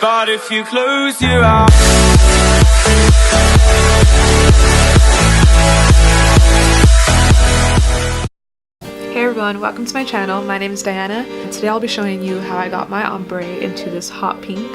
but if you close your eyes. Hey everyone, welcome to my channel. My name is Diana, and today I'll be showing you how I got my ombre into this hot pink.